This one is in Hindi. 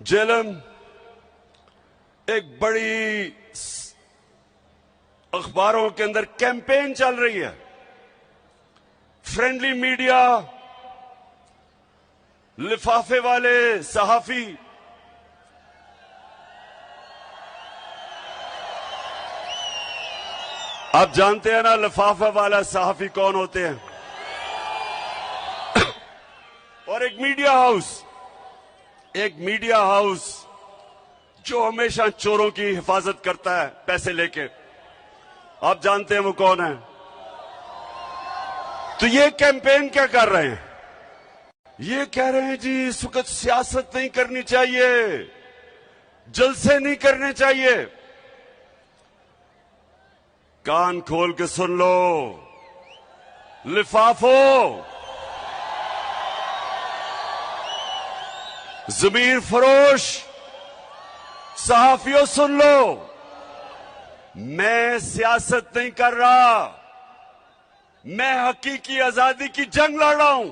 जेलम एक बड़ी अखबारों के अंदर कैंपेन चल रही है। फ्रेंडली मीडिया, लिफाफे वाले सहाफी, आप जानते हैं ना लिफाफा वाला सहाफी कौन होते हैं। और एक मीडिया हाउस जो हमेशा चोरों की हिफाजत करता है पैसे लेके, आप जानते हैं वो कौन है। तो ये कैंपेन क्या कर रहे हैं? ये कह रहे हैं जी इस वक्त सियासत नहीं करनी चाहिए, जलसे नहीं करने चाहिए। कान खोल के सुन लो लिफाफों, जमीर फरोश सहाफियों, सुन लो, मैं सियासत नहीं कर रहा, मैं हकीकी आजादी की जंग लड़ रहा हूं।